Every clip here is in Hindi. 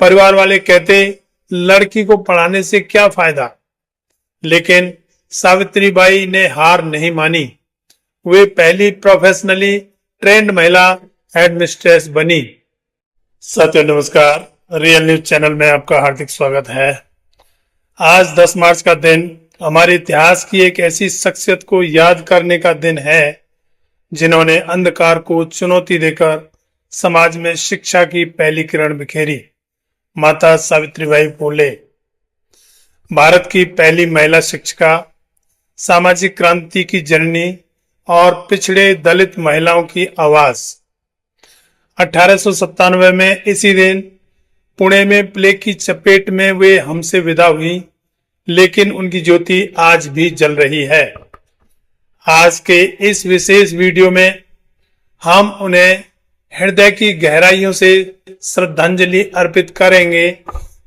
परिवार वाले कहते लड़की को पढ़ाने से क्या फायदा, लेकिन सावित्रीबाई ने हार नहीं मानी। वे पहली प्रोफेशनली ट्रेंड महिला हेडमिस्ट्रेस बनी। साथियों नमस्कार, रियल न्यूज चैनल में आपका हार्दिक स्वागत है। आज 10 मार्च का दिन हमारे इतिहास की एक ऐसी शख्सियत को याद करने का दिन है जिन्होंने अंधकार को चुनौती देकर समाज में शिक्षा की पहली किरण बिखेरी। माता सावित्रीबाई फुले भारत की पहली महिला शिक्षिका, सामाजिक क्रांति की जननी और पिछड़े दलित महिलाओं की आवाज। 1897 में इसी दिन पुणे में प्लेग की चपेट में वे हमसे विदा हुई, लेकिन उनकी ज्योति आज भी जल रही है। आज के इस विशेष वीडियो में हम उन्हें हृदय की गहराइयों से श्रद्धांजलि अर्पित करेंगे।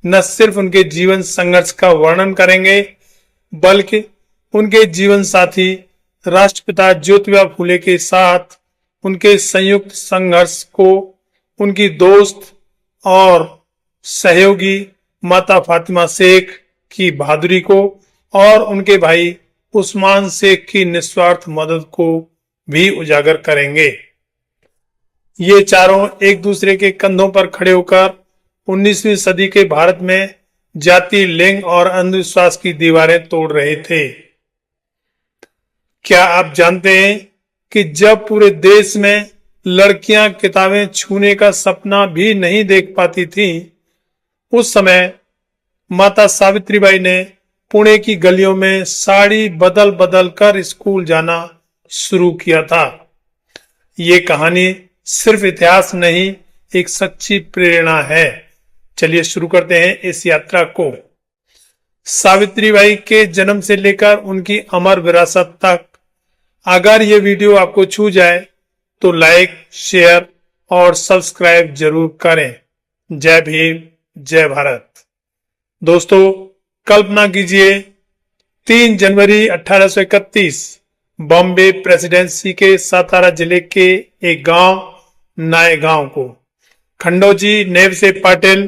न सिर्फ उनके जीवन संघर्ष का वर्णन करेंगे, बल्कि उनके जीवन साथी राष्ट्रपिता ज्योतिबा फुले के साथ उनके संयुक्त संघर्ष को, उनकी दोस्त और सहयोगी माता फातिमा शेख की बहादुरी को और उनके भाई उस्मान शेख की निस्वार्थ मदद को भी उजागर करेंगे। ये चारों एक दूसरे के कंधों पर खड़े होकर 19वीं सदी के भारत में जाति, लिंग और अंधविश्वास की दीवारें तोड़ रहे थे। क्या आप जानते हैं कि जब पूरे देश में लड़कियां किताबें छूने का सपना भी नहीं देख पाती थीं, उस समय माता सावित्रीबाई ने पुणे की गलियों में साड़ी बदल बदल कर स्कूल जाना शुरू किया था। ये कहानी सिर्फ इतिहास नहीं, एक सच्ची प्रेरणा है। चलिए शुरू करते हैं इस यात्रा को। सावित्रीबाई के जन्म से लेकर उनकी अमर विरासत तक। अगर ये वीडियो आपको छू जाए तो लाइक, शेयर और सब्सक्राइब जरूर करें। जय भीम, जय भारत। दोस्तों, कल्पना कीजिए 3 जनवरी 1831 बॉम्बे प्रेसिडेंसी के सातारा जिले के एक गांव नायगांव को खंडोजी, नेवसे पाटिल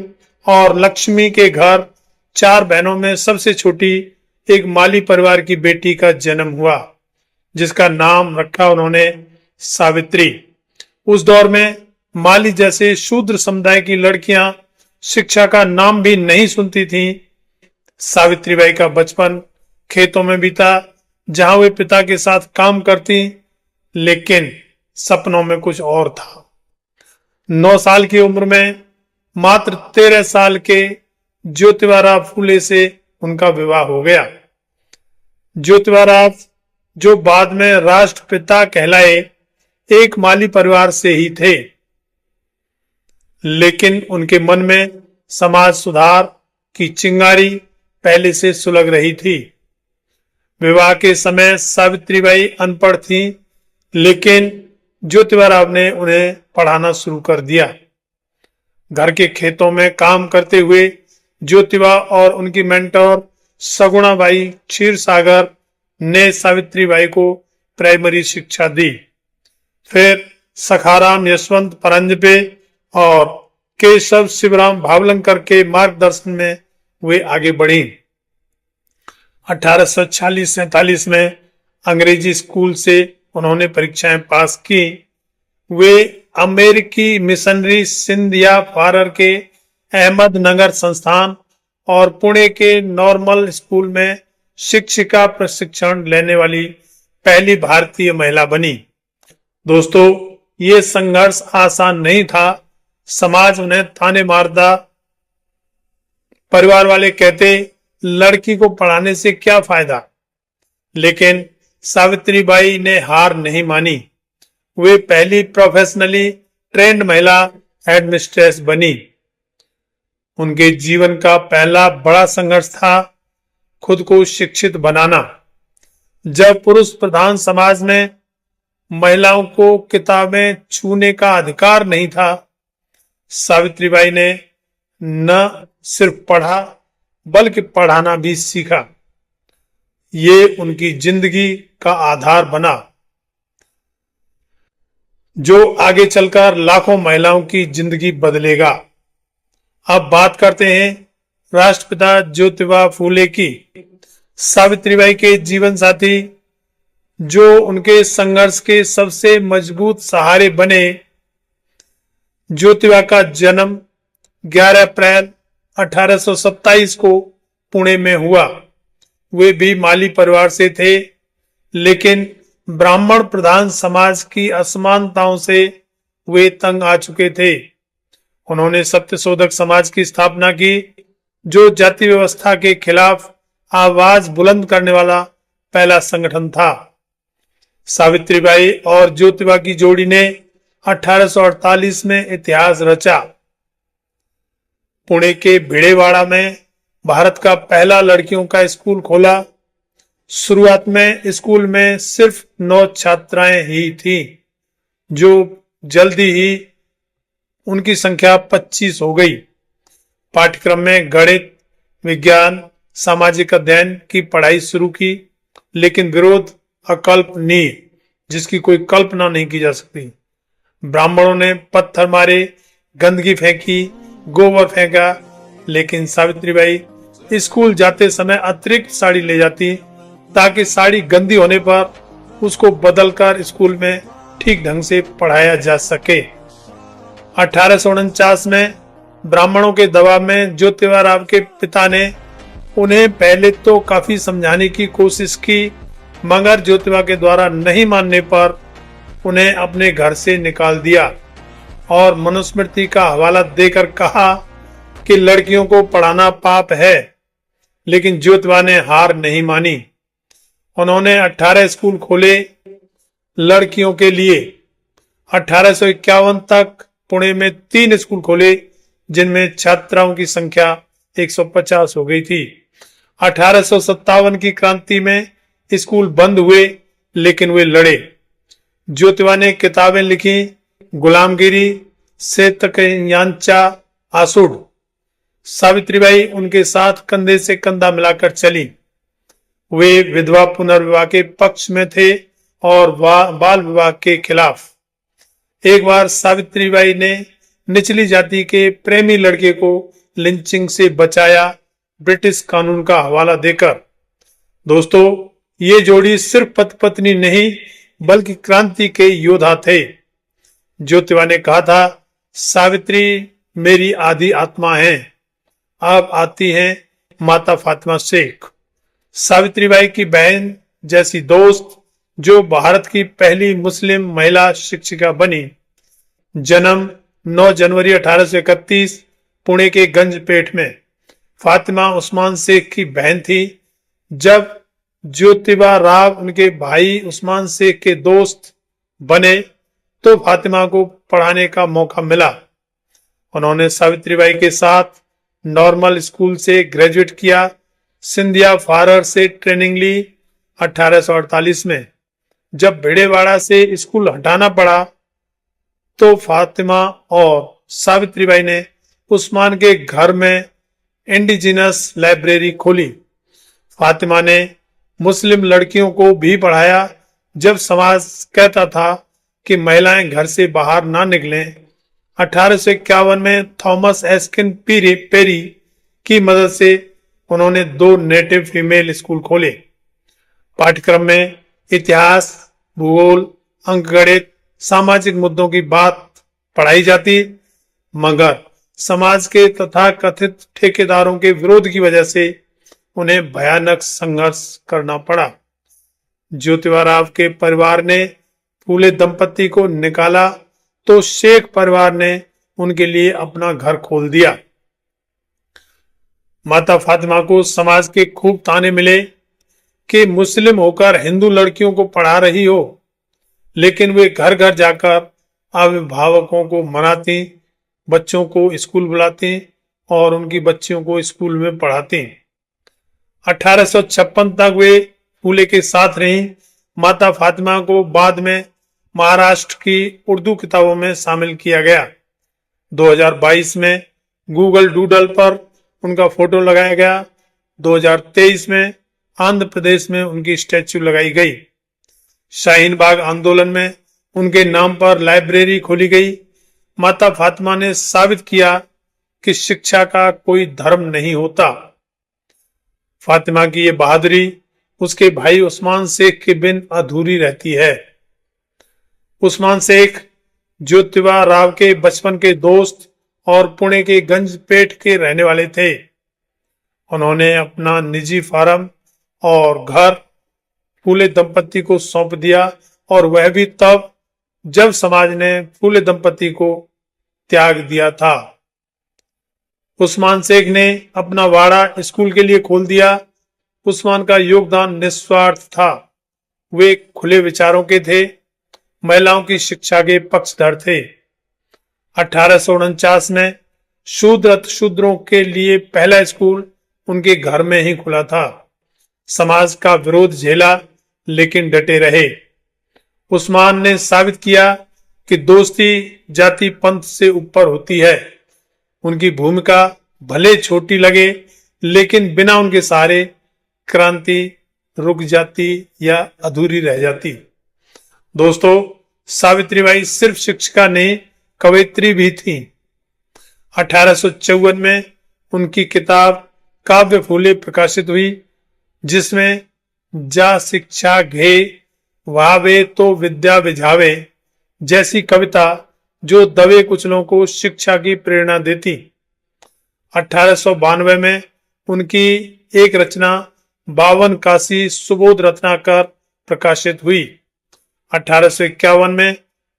और लक्ष्मी के घर 4 बहनों में सबसे छोटी एक माली परिवार की बेटी का जन्म हुआ, जिसका नाम रखा उन्होंने सावित्री। उस दौर में माली जैसे शूद्र समुदाय की लड़कियां शिक्षा का नाम भी नहीं सुनती थीं। सावित्रीबाई का बचपन खेतों में बीता, जहां वे पिता के साथ काम करती, लेकिन सपनों में कुछ और था। 9 साल की उम्र में मात्र 13 साल के ज्योतिबा फुले से उनका विवाह हो गया। ज्योतिबा, जो बाद में राष्ट्रपिता कहलाए, एक माली परिवार से ही थे, लेकिन उनके मन में समाज सुधार की चिंगारी पहले से सुलग रही थी। विवाह के समय सावित्रीबाई अनपढ़ थी, लेकिन ज्योतिबा ने उन्हें पढ़ाना शुरू कर दिया। घर के खेतों में काम करते हुए ज्योतिबा और उनकी मेंटर सगुणाबाई क्षीरसागर ने सावित्रीबाई को प्राइमरी शिक्षा दी। फिर सखाराम यशवंत परांजपे और केशव शिवराम भावलंकर के मार्गदर्शन में वे आगे बढ़ी। 1846-47 में अंग्रेजी स्कूल से उन्होंने परीक्षाएं पास की। वे अमेरिकी मिशनरी सिंधिया फारर के अहमदनगर संस्थान और पुणे के नॉर्मल स्कूल में शिक्षिका प्रशिक्षण लेने वाली पहली भारतीय महिला बनी। दोस्तों, ये संघर्ष आसान नहीं था। समाज उन्हें ताने मारता। परिवार वाले कहते लड़की को पढ़ाने से क्या फायदा, लेकिन सावित्रीबाई ने हार नहीं मानी। वे पहली प्रोफेशनली ट्रेंड महिला हेडमिस्ट्रेस बनी। उनके जीवन का पहला बड़ा संघर्ष था खुद को शिक्षित बनाना। जब पुरुष प्रधान समाज में महिलाओं को किताबें छूने का अधिकार नहीं था, सावित्रीबाई ने न सिर्फ पढ़ा बल्कि पढ़ाना भी सीखा। ये उनकी जिंदगी का आधार बना, जो आगे चलकर लाखों महिलाओं की जिंदगी बदलेगा। अब बात करते हैं राष्ट्रपिता ज्योतिबा फूले की। सावित्रीबाई के जीवन साथी जो उनके संघर्ष के सबसे मजबूत सहारे बने। ज्योतिबा का जन्म 11 अप्रैल 1827 को पुणे में हुआ। वे भी माली परिवार से थे, लेकिन ब्राह्मण प्रधान समाज की असमानताओं से वे तंग आ चुके थे। उन्होंने सत्यशोधक समाज की स्थापना की, जो जाति व्यवस्था के खिलाफ आवाज बुलंद करने वाला पहला संगठन था। सावित्रीबाई और ज्योतिबा की जोड़ी ने 1848 में इतिहास रचा। पुणे के भिड़ेवाड़ा में भारत का पहला लड़कियों का स्कूल खोला। शुरुआत में स्कूल में सिर्फ 9 छात्राएं ही थीं, जो जल्दी ही उनकी संख्या 25 हो गई। पाठ्यक्रम में गणित, विज्ञान, सामाजिक अध्ययन की पढ़ाई शुरू की, लेकिन विरोध अकल्पनीय, जिसकी कोई कल्पना नहीं की जा सकती। ब्राह्मणों ने पत्थर मारे, गंदगी फेंकी, गोबर फेंका, लेकिन सावित्रीबाई स्कूल जाते समय अतिरिक्त साड़ी ले जाती, ताकि साड़ी गंदी होने पर उसको बदलकर स्कूल में ठीक ढंग से पढ़ाया जा सके। 1849 में ब्राह्मणों के दबाव में ज्योतिबा राव के पिता ने उन्हें पहले तो काफी समझाने की कोशिश की, मगर ज्योतिबा के द्वारा नहीं मानने पर उन्हें अपने घर से निकाल दिया और मनुस्मृति का हवाला देकर कहा कि लड़कियों को पढ़ाना पाप है। लेकिन ज्योतिबा ने हार नहीं मानी। उन्होंने 18 स्कूल खोले लड़कियों के लिए। 1851 तक पुणे में 3 स्कूल खोले, जिनमें छात्राओं की संख्या 150 हो गई थी। 1857 की क्रांति में स्कूल बंद हुए, लेकिन वे लड़े। ज्योतिबा ने किताबें लिखी, गुलामगिरी, सेतकयांचा, आसुड। सावित्रीबाई उनके साथ कंधे से कंधा मिलाकर चली। वे विधवा पुनर्विवाह के पक्ष में थे और बाल विवाह के खिलाफ। एक बार सावित्रीबाई ने निचली जाति के प्रेमी लड़के को लिंचिंग से बचाया, ब्रिटिश कानून का हवाला देकर। दोस्तों, ये जोड़ी सिर्फ पति पत्नी नहीं, बल्कि क्रांति के योद्धा थे। ज्योतिबा ने कहा था, सावित्री मेरी आधी आत्मा है। अब आती हैं माता फातिमा शेख, सावित्रीबाई की बहन जैसी दोस्त, जो भारत की पहली मुस्लिम महिला शिक्षिका बनी। जन्म 9 जनवरी 1831 पुणे के गंजपेट में। फातिमा उस्मान शेख की बहन थी। जब ज्योतिबा राव उनके भाई उस्मान शेख के दोस्त बने, तो फातिमा को पढ़ाने का मौका मिला। उन्होंने सावित्रीबाई के साथ नॉर्मल स्कूल से ग्रेजुएट किया। सिंधिया फारर से ट्रेनिंग ली 1848 में। जब भिड़ेवाड़ा से स्कूल हटाना पड़ा, तो फातिमा और सावित्रीबाई ने उस्मान के घर में इंडिजिनस लाइब्रेरी खोली। फातिमा ने मुस्लिम लड़कियों को भी पढ़ाया। जब समाज कहता था कि महिलाएं घर से बाहर ना निकलें, 1851 में थॉमस एस्किन पेरी की मदद से उन्होंने 2 नेटिव फीमेल स्कूल खोले। पाठ्यक्रम में इतिहास, भूगोल, अंकगणित, सामाजिक मुद्दों की बात पढ़ाई जाती, मगर समाज के तथा कथित ठेकेदारों के विरोध की वजह से उन्हें भयानक संघर्ष करना पड़ा। ज्योतिबा राव के परिवार ने फूले दंपति को निकाला, तो शेख परिवार ने उनके लिए अपना घर खोल दिया। माता फातिमा को समाज के खूब ताने मिले कि मुस्लिम होकर हिंदू लड़कियों को पढ़ा रही हो, लेकिन वे घर घर जाकर अभिभावकों को मनाती, बच्चों को स्कूल बुलाती और उनकी बच्चियों को स्कूल में पढ़ाती। 1856 तक वे फूले के साथ रहीं। माता फातिमा को बाद में महाराष्ट्र की उर्दू किताबों में शामिल किया गया। 2022 में गूगल डूडल पर उनका फोटो लगाया गया। 2023 में आंध्र प्रदेश में उनकी स्टैच्यू लगाई गई। शाहीन बाग आंदोलन में उनके नाम पर लाइब्रेरी खोली गई। माता फातिमा ने साबित किया कि शिक्षा का कोई धर्म नहीं होता। फातिमा की ये बहादुरी उसके भाई उस्मान शेख के बिन अधूरी रहती है। उस्मान शेख ज्योतिबा राव के बचपन के दोस्त और पुणे के गंजपेट के रहने वाले थे। उन्होंने अपना निजी फार्म और घर फूले दंपति को सौंप दिया, और वह भी तब जब समाज ने फूले दंपति को त्याग दिया था। उस्मान शेख ने अपना वाड़ा स्कूल के लिए खोल दिया। उस्मान का योगदान निस्वार्थ था। वे खुले विचारों के थे, महिलाओं की शिक्षा के पक्षधर थे। 1849 में शूद्रों के लिए पहला स्कूल उनके घर में ही खुला था। समाज का विरोध झेला, लेकिन डटे रहे। उस्मान ने साबित किया कि दोस्ती जाति पंथ से ऊपर होती है। उनकी भूमिका भले छोटी लगे, लेकिन बिना उनके सहारे क्रांति रुक जाती या अधूरी रह जाती। दोस्तों, सावित्रीबाई सिर्फ शिक्षिका नहीं, कवयित्री भी थी। 1854 में उनकी किताब काव्य फूले प्रकाशित हुई, जिसमें जा शिक्षा घे वावे तो विद्या विझावे जैसी कविता जो दबे कुचलों को शिक्षा की प्रेरणा देती। 1892 में उनकी एक रचना 52 काशी सुबोध रत्नाकर प्रकाशित हुई। 1851 में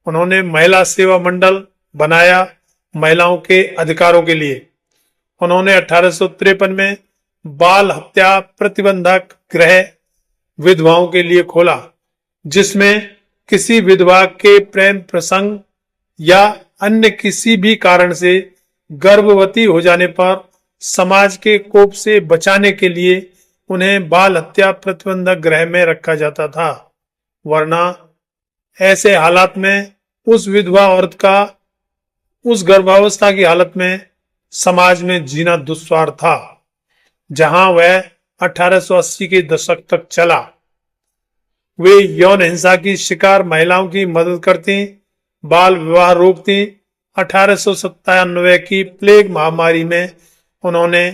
उन्होंने महिला सेवा मंडल बनाया, महिलाओं के अधिकारों के लिए। उन्होंने 1853 में बाल हत्या प्रतिबंधक गृह विधवाओं के लिए खोला, जिसमें किसी विधवा के प्रेम प्रसंग या अन्य किसी भी कारण से गर्भवती हो जाने पर समाज के कोप से बचाने के लिए उन्हें बाल हत्या प्रतिबंधक गृह में रखा जाता था, वरना ऐसे हालात में उस विधवा औरत का उस गर्भावस्था की हालत में समाज में जीना दुश्वार था, जहां वह 1880 के दशक तक चला। वे यौन हिंसा की शिकार महिलाओं की मदद करती, बाल विवाह रोकती। 1897 की प्लेग महामारी में उन्होंने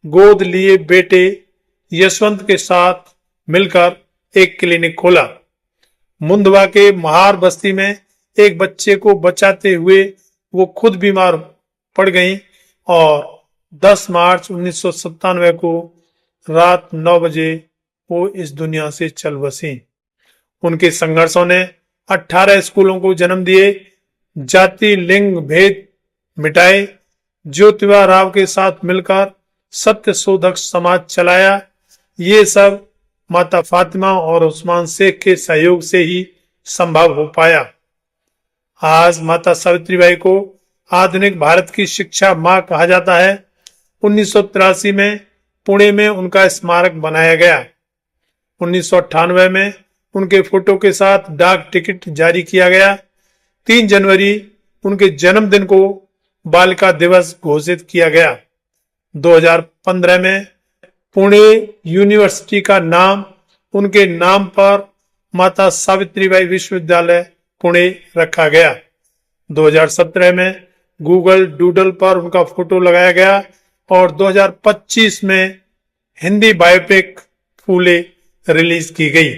गोद लिए बेटे यशवंत के साथ मिलकर एक क्लिनिक खोला। मुंदवा के महार बस्ती में एक बच्चे को बचाते हुए वो खुद बीमार पड़ गईं और 10 मार्च 1997 को रात 9 बजे वो इस दुनिया से चल बसी। उनके संघर्षों ने 18 स्कूलों को जन्म दिए, जाति लिंग भेद मिटाए, ज्योतिबा राव के साथ मिलकर सत्य शोधक समाज चलाया। ये सब माता फातिमा और उस्मान शेख के सहयोग से ही संभव हो पाया। आज माता सावित्रीबाई को आधुनिक भारत की शिक्षा मां कहा जाता है। 1983 में पुणे में उनका स्मारक बनाया गया। 1998 में उनके फोटो के साथ डाक टिकट जारी किया गया। 3 जनवरी उनके जन्मदिन को बालिका दिवस घोषित किया गया। 2015 में पुणे यूनिवर्सिटी का नाम उनके नाम पर माता सावित्रीबाई विश्वविद्यालय पुणे रखा गया। 2017 में गूगल डूडल पर उनका फोटो लगाया गया और 2025 में हिंदी बायोपिक फूले रिलीज की गई।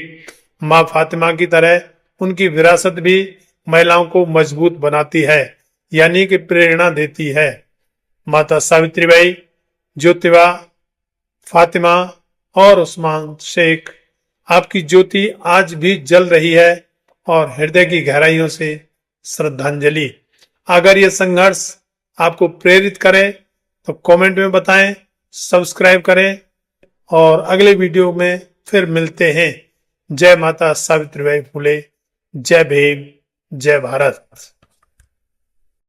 मां फातिमा की तरह उनकी विरासत भी महिलाओं को मजबूत बनाती है, यानी कि प्रेरणा देती है। माता सावित्रीबाई, ज्योतिबा, फातिमा और उस्मान शेख, आपकी ज्योति आज भी जल रही है और हृदय की गहराइयों से श्रद्धांजलि। अगर यह संघर्ष आपको प्रेरित करे तो कमेंट में बताएं, सब्सक्राइब करें और अगले वीडियो में फिर मिलते हैं। जय माता सावित्रीबाई फुले, जय भीम, जय भारत।